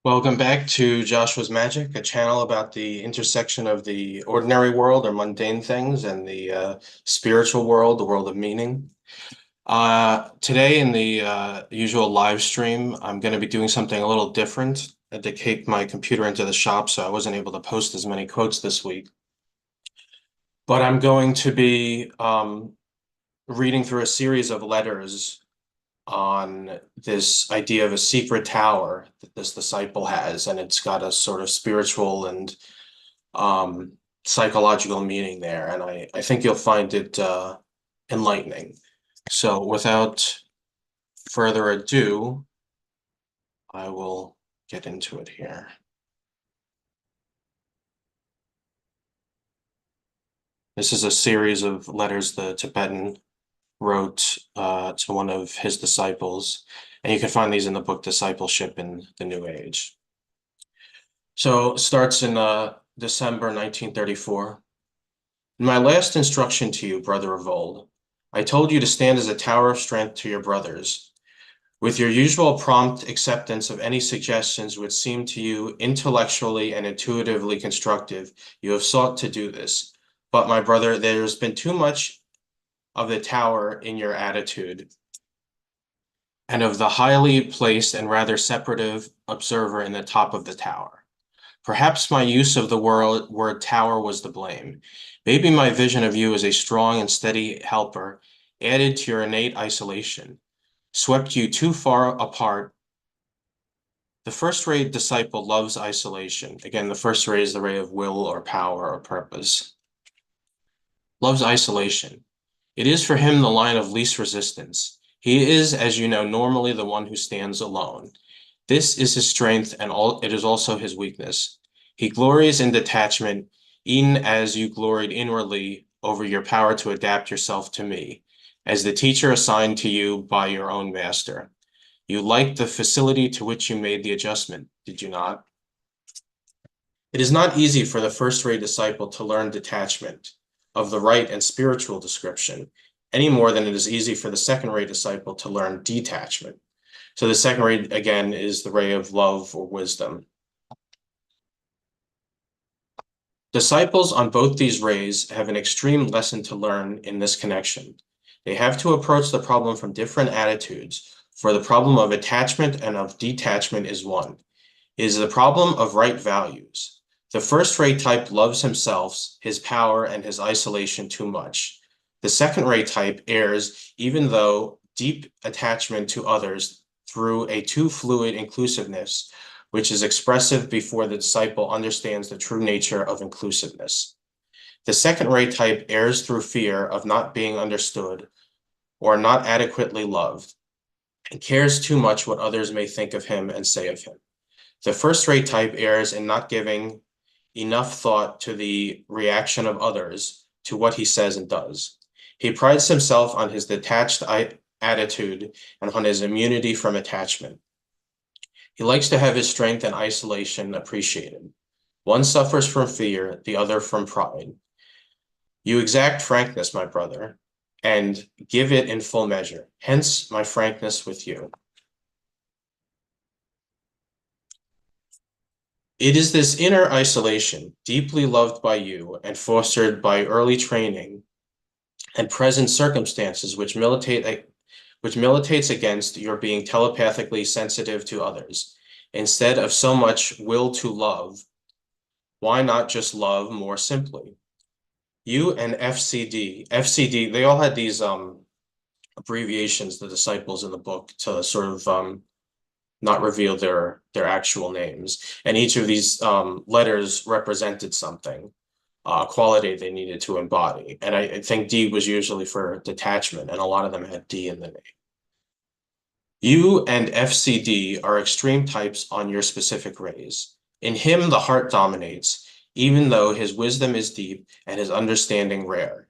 Welcome back to Joshua's Magic, a channel about the intersection of the ordinary world or mundane things and the spiritual world, the world of meaning. Today in the usual live stream, I'm going to be doing something a little different. I had to take my computer into the shop, so I wasn't able to post as many quotes this week. But I'm going to be reading through a series of letters on this idea of a secret tower that this disciple has, and it's got a sort of spiritual and um, psychological meaning there, and I think you'll find it enlightening. So without further ado, I will get into it here. This is a series of letters the Tibetan wrote to one of his disciples, and you can find these in the book Discipleship in the New Age. So it starts in December 1934. In my last instruction to you, brother of old, I told you to stand as a tower of strength to your brothers. With your usual prompt acceptance of any suggestions which seem to you intellectually and intuitively constructive, you have sought to do this. But, my brother, there has been too much of the tower in your attitude, and of the highly placed and rather separative observer in the top of the tower. Perhaps my use of the word tower was to blame. Maybe my vision of you as a strong and steady helper added to your innate isolation, swept you too far apart. The first-rate disciple loves isolation. Again, the first ray is the ray of will or power or purpose. Loves isolation. It is for him the line of least resistance. He is, as you know, normally the one who stands alone. This is his strength, and it is also his weakness. He glories in detachment, even as you gloried inwardly over your power to adapt yourself to me, as the teacher assigned to you by your own master. You liked the facility to which you made the adjustment, did you not? It is not easy for the first-rate disciple to learn detachment of the right and spiritual description, any more than it is easy for the second-rate disciple to learn detachment. So the second ray, again, is the ray of love or wisdom. Disciples on both these rays have an extreme lesson to learn in this connection. They have to approach the problem from different attitudes, for the problem of attachment and of detachment is one. It is the problem of right values. The first-ray type loves himself, his power, and his isolation too much. The second-ray type errs even though deep attachment to others through a too fluid inclusiveness, which is expressive before the disciple understands the true nature of inclusiveness. The second-ray type errs through fear of not being understood or not adequately loved, and cares too much what others may think of him and say of him. The first-rate type errs in not giving enough thought to the reaction of others to what he says and does. He prides himself on his detached attitude and on his immunity from attachment. He likes to have his strength and isolation appreciated. One suffers from fear, the other from pride. You exact frankness, my brother, and give it in full measure. Hence my frankness with you. It is this inner isolation, deeply loved by you and fostered by early training and present circumstances, which militates against your being telepathically sensitive to others. Instead of so much will to love, why not just love more simply? You and FCD, they all had these abbreviations, the disciples in the book, to sort of not reveal their actual names. And each of these letters represented something, quality they needed to embody. And I think D was usually for detachment, and a lot of them had D in the name. You and FCD are extreme types on your specific rays. In him, the heart dominates, even though his wisdom is deep and his understanding rare.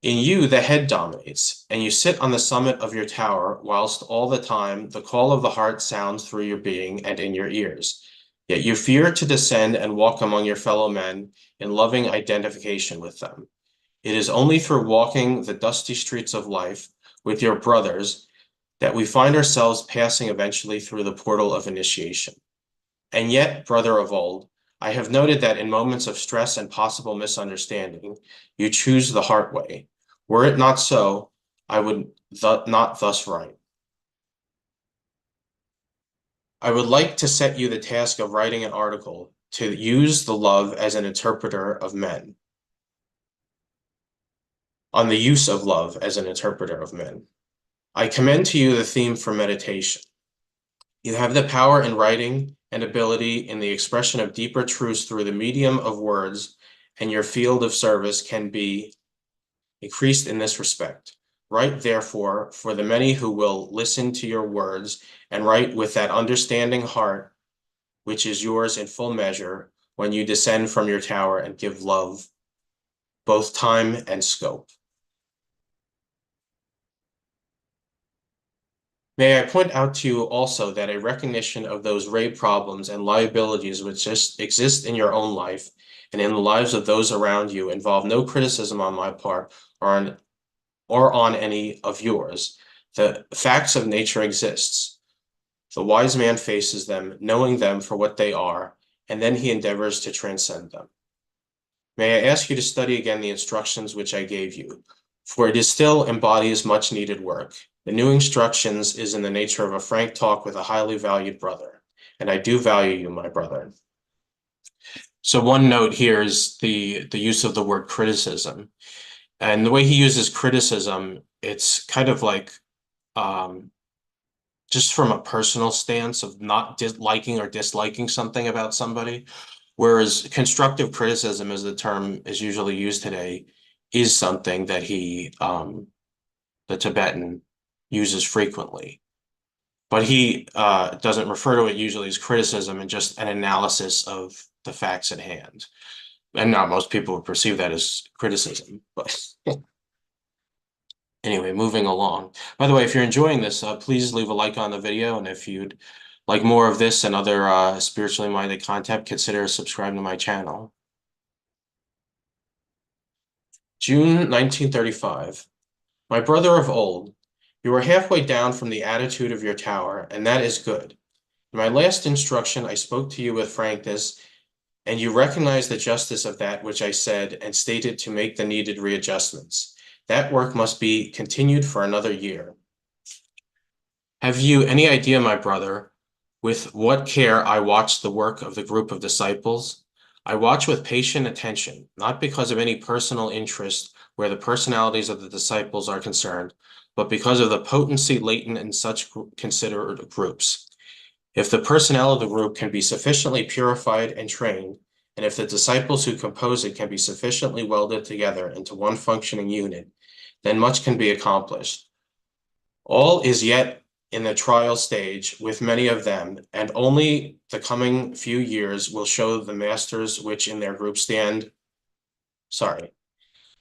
In you, the head dominates, and you sit on the summit of your tower, whilst all the time the call of the heart sounds through your being and in your ears. Yet you fear to descend and walk among your fellow men in loving identification with them. It is only through walking the dusty streets of life with your brothers that we find ourselves passing eventually through the portal of initiation. And yet, brother of old, I have noted that in moments of stress and possible misunderstanding, you choose the heart way. Were it not so, I would not thus write. I would like to set you the task of writing an article to use the love as an interpreter of men, on the use of love as an interpreter of men. I commend to you the theme for meditation. You have the power in writing and ability in the expression of deeper truths through the medium of words, and your field of service can be increased in this respect. Write, therefore, for the many who will listen to your words, and write with that understanding heart which is yours in full measure when you descend from your tower and give love both time and scope. May I point out to you also that a recognition of those grave problems and liabilities which just exist in your own life and in the lives of those around you involve no criticism on my part or on any of yours. The facts of nature exists. The wise man faces them, knowing them for what they are, and then he endeavors to transcend them. May I ask you to study again the instructions which I gave you, for it is still embodies much needed work. The new instructions is in the nature of a frank talk with a highly valued brother, and I do value you, my brother. So one note here is the use of the word criticism. And the way he uses criticism, it's kind of like just from a personal stance of not liking or disliking something about somebody. Whereas constructive criticism, as the term is usually used today, is something that the Tibetan, uses frequently. But he doesn't refer to it usually as criticism and just an analysis of the facts at hand. And not most people would perceive that as criticism, but anyway, moving along. By the way, if you're enjoying this, please leave a like on the video, and if you'd like more of this and other spiritually minded content, consider subscribing to my channel. June 1935. My brother of old, you are halfway down from the attitude of your tower, and that is good. In my last instruction, I spoke to you with frankness, and you recognized the justice of that which I said and stated to make the needed readjustments. That work must be continued for another year. Have you any idea, my brother, with what care I watch the work of the group of disciples? I watch with patient attention, not because of any personal interest where the personalities of the disciples are concerned, but because of the potency latent in such considered groups. If the personnel of the group can be sufficiently purified and trained, and if the disciples who compose it can be sufficiently welded together into one functioning unit, then much can be accomplished. All is yet in the trial stage with many of them, and only the coming few years will show the masters which in their group stand.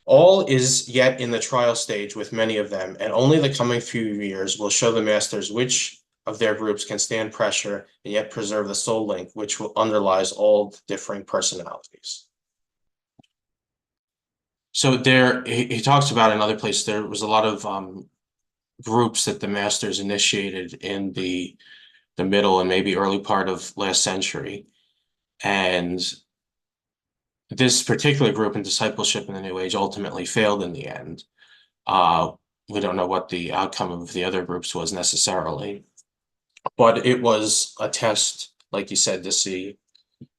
All is yet in the trial stage with many of them, and only the coming few years will show the masters which of their groups can stand pressure and yet preserve the soul link which underlies all differing personalities. So there, he talks about in other places, there was a lot of groups that the masters initiated in the middle and maybe early part of last century. And this particular group in Discipleship in the New Age ultimately failed in the end. We don't know what the outcome of the other groups was necessarily, but it was a test, like you said, to see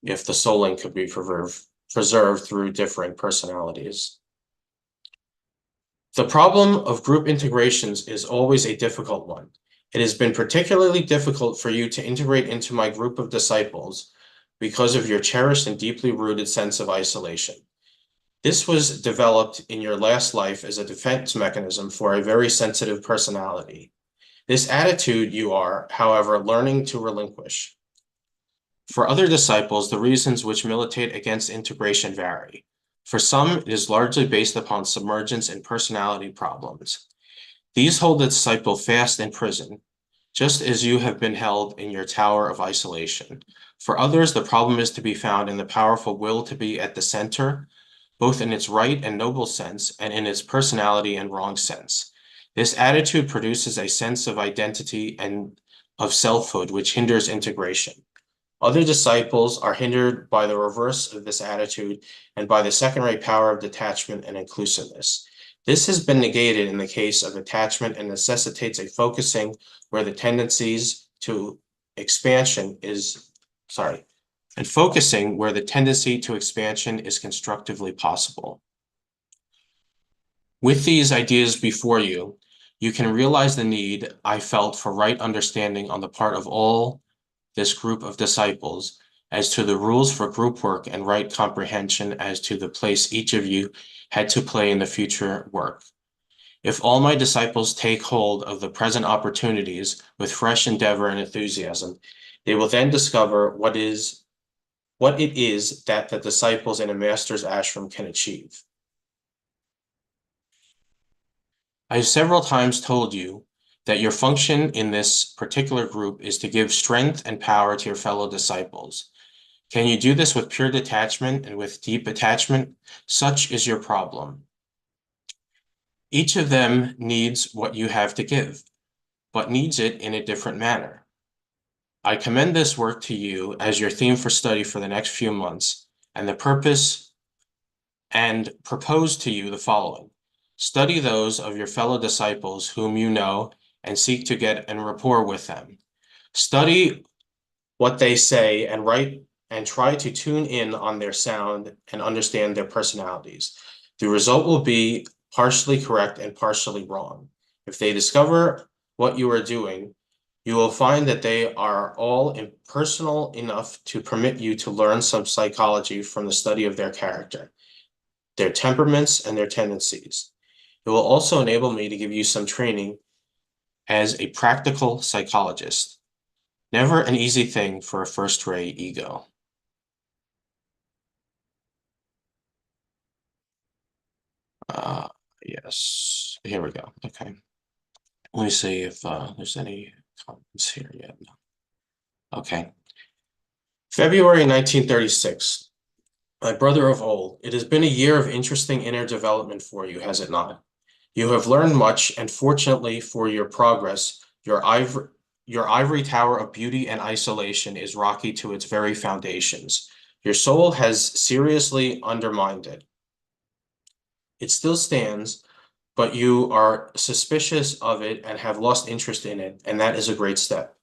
if the soul link could be preserved through differing personalities. The problem of group integrations is always a difficult one. It has been particularly difficult for you to integrate into my group of disciples because of your cherished and deeply rooted sense of isolation. This was developed in your last life as a defense mechanism for a very sensitive personality. This attitude you are, however, learning to relinquish. For other disciples, the reasons which militate against integration vary. For some, it is largely based upon submergence and personality problems. These hold the disciple fast in prison, just as you have been held in your tower of isolation. For others, the problem is to be found in the powerful will to be at the center, both in its right and noble sense and in its personality and wrong sense. This attitude produces a sense of identity and of selfhood, which hinders integration. Other disciples are hindered by the reverse of this attitude and by the second-rate power of detachment and inclusiveness. This has been negated in the case of attachment and necessitates a focusing where the tendencies to expansion is, and focusing where the tendency to expansion is constructively possible. With these ideas before you, you can realize the need I felt for right understanding on the part of all this group of disciples as to the rules for group work and right comprehension as to the place each of you had to play in the future work. If all my disciples take hold of the present opportunities with fresh endeavor and enthusiasm, they will then discover what it is that the disciples in a master's ashram can achieve. I have several times told you that your function in this particular group is to give strength and power to your fellow disciples. Can you do this with pure detachment and with deep attachment? Such is your problem. Each of them needs what you have to give, but needs it in a different manner. I commend this work to you as your theme for study for the next few months, and the purpose and propose to you the following. Study those of your fellow disciples whom you know and seek to get in rapport with them. Study what they say and write and try to tune in on their sound and understand their personalities. The result will be partially correct and partially wrong. If they discover what you are doing, you will find that they are all impersonal enough to permit you to learn some psychology from the study of their character, their temperaments, and their tendencies. It will also enable me to give you some training as a practical psychologist. Never an easy thing for a first-rate ego. Yes, here we go. Okay. Let me see if there's any comments here yet. Okay. February 1936. My brother of old, it has been a year of interesting inner development for you, has it not? You have learned much, and fortunately for your progress, your ivory tower of beauty and isolation is rocky to its very foundations. Your soul has seriously undermined it. It still stands, but you are suspicious of it and have lost interest in it, and that is a great step.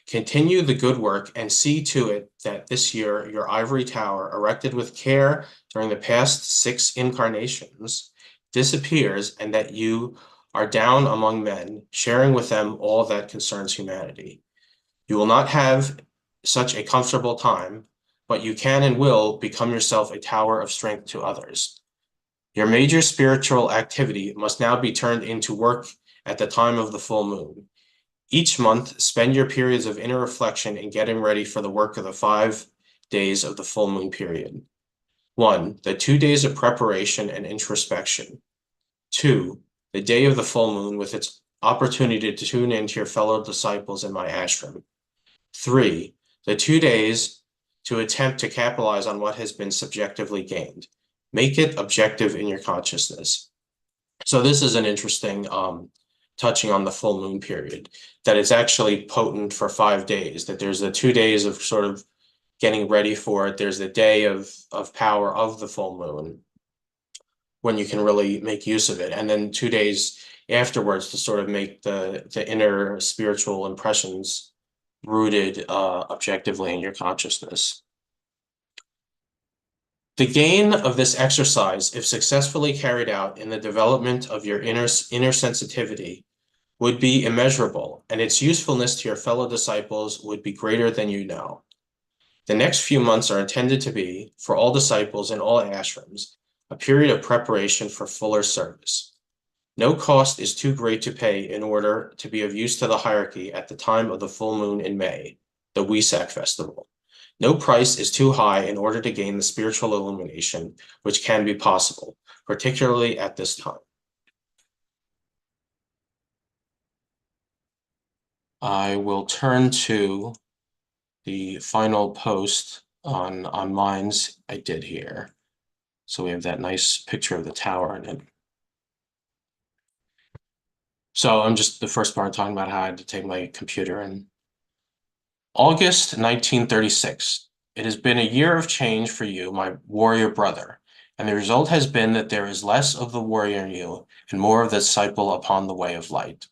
Continue the good work and see to it that this year your ivory tower, erected with care during the past 6 incarnations, disappears, and that you are down among men, sharing with them all that concerns humanity. You will not have such a comfortable time, but you can and will become yourself a tower of strength to others. Your major spiritual activity must now be turned into work at the time of the full moon. Each month, spend your periods of inner reflection in getting ready for the work of the 5 days of the full moon period. 1, the 2 days of preparation and introspection. 2, the day of the full moon with its opportunity to tune into your fellow disciples in my ashram. 3, the 2 days to attempt to capitalize on what has been subjectively gained. Make it objective in your consciousness. So this is an interesting touching on the full moon period, that it's actually potent for 5 days, that there's the 2 days of sort of getting ready for it. There's the day of power of the full moon when you can really make use of it. And then 2 days afterwards to sort of make the inner spiritual impressions rooted objectively in your consciousness. The gain of this exercise, if successfully carried out in the development of your inner sensitivity, would be immeasurable, and its usefulness to your fellow disciples would be greater than you know. The next few months are intended to be, for all disciples in all ashrams, a period of preparation for fuller service. No cost is too great to pay in order to be of use to the hierarchy at the time of the full moon in May, the Wesak festival. No price is too high in order to gain the spiritual illumination which can be possible, particularly at this time. I will turn to the final post on Minds I did here. So we have that nice picture of the tower in it. So I'm just the first part talking about how I had to take my computer and August 1936. It has been a year of change for you, my warrior brother, and the result has been that there is less of the warrior in you and more of the disciple upon the way of light.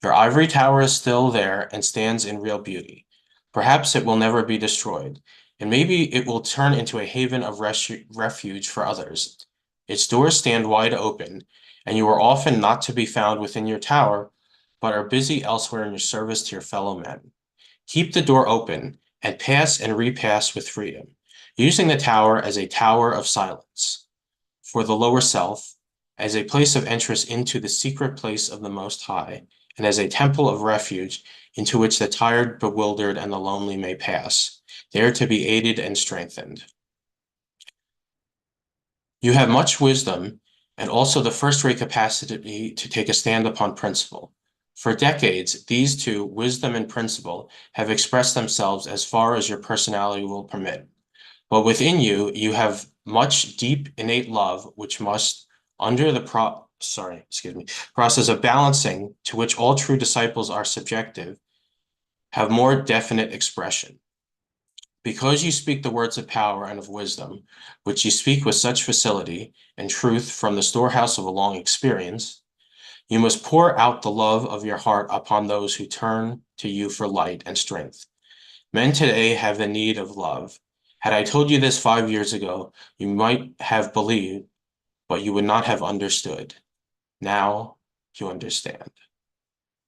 Your ivory tower is still there and stands in real beauty. Perhaps it will never be destroyed, and maybe it will turn into a haven of refuge for others. Its doors stand wide open, and you are often not to be found within your tower, but are busy elsewhere in your service to your fellow men. Keep the door open and pass and repass with freedom, using the tower as a tower of silence for the lower self, as a place of entrance into the secret place of the Most High, and as a temple of refuge into which the tired, bewildered, and the lonely may pass, there to be aided and strengthened. You have much wisdom and also the first-rate capacity to take a stand upon principle. For decades, these two, wisdom and principle, have expressed themselves as far as your personality will permit. But within you, you have much deep innate love, which must, under the process of balancing, to which all true disciples are subjective, have more definite expression. Because you speak the words of power and of wisdom, which you speak with such facility and truth from the storehouse of a long experience, you must pour out the love of your heart upon those who turn to you for light and strength. Men today have the need of love. Had I told you this 5 years ago, you might have believed, but you would not have understood. Now you understand.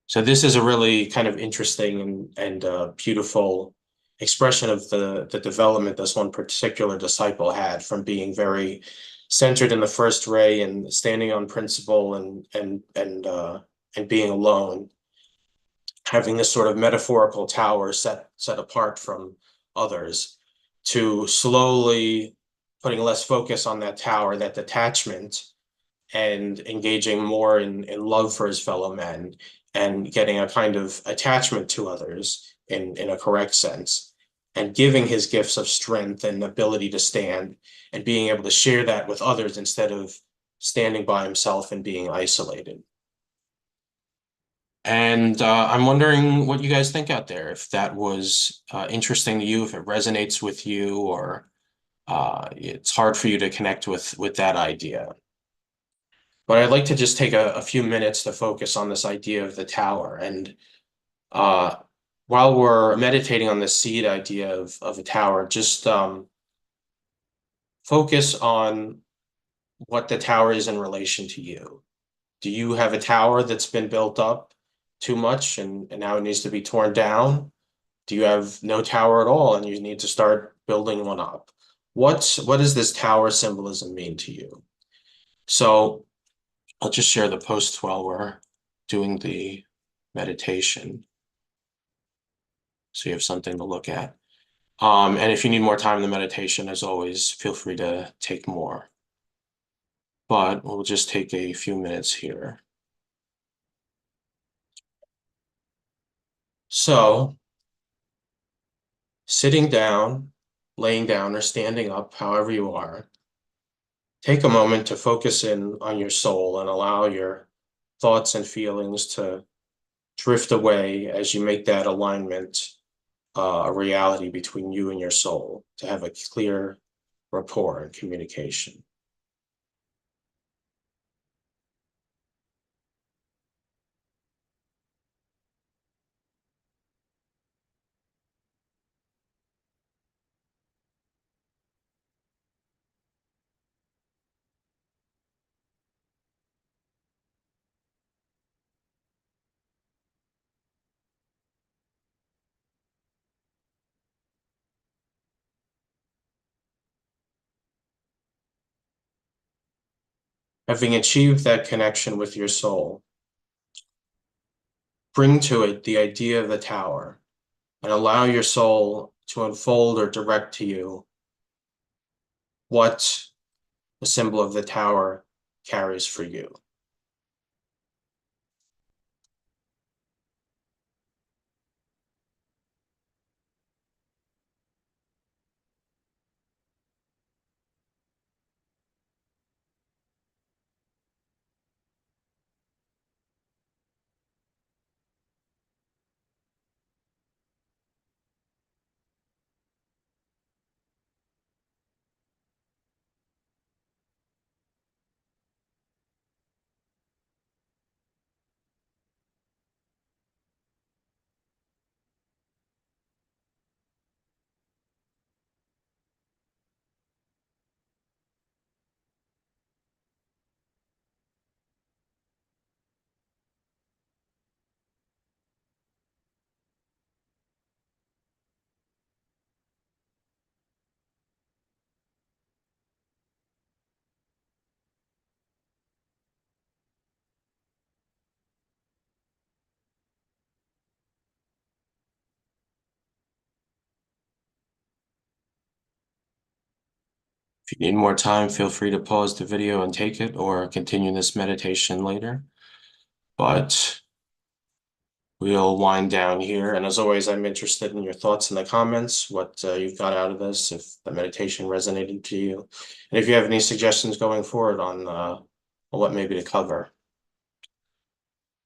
So this is a really kind of interesting and beautiful expression of the development this one particular disciple had, from being very centered in the first ray and standing on principle and being alone, having this sort of metaphorical tower set apart from others, to slowly putting less focus on that tower, that detachment, and engaging more in love for his fellow men and getting a kind of attachment to others in a correct sense, and giving his gifts of strength and ability to stand and being able to share that with others instead of standing by himself and being isolated. And I'm wondering what you guys think out there, if that was interesting to you, if it resonates with you, or it's hard for you to connect with that idea. But I'd like to just take a few minutes to focus on this idea of the tower. And uh, while we're meditating on this seed idea of a tower, just focus on what the tower is in relation to you. Do you have a tower that's been built up too much and now it needs to be torn down? Do you have no tower at all and you need to start building one up? What does this tower symbolism mean to you? So I'll just share the post while we're doing the meditation, so you have something to look at. And if you need more time in the meditation, as always, feel free to take more. But we'll just take a few minutes here. So, sitting down, laying down, or standing up, however you are, take a moment to focus in on your soul and allow your thoughts and feelings to drift away as you make that alignment a reality between you and your soul, to have a clear rapport and communication. Having achieved that connection with your soul, bring to it the idea of the tower and allow your soul to unfold or direct to you what the symbol of the tower carries for you. If you need more time, feel free to pause the video and take it or continue this meditation later. But we'll wind down here. And as always, I'm interested in your thoughts in the comments, what you've got out of this, if the meditation resonated to you. And if you have any suggestions going forward on what maybe to cover.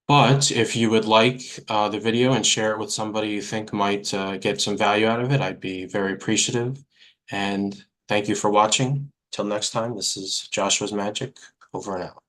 But if you would like the video and share it with somebody you think might get some value out of it, I'd be very appreciative. And thank you for watching. Till next time, this is Joshua's Magic, over and out.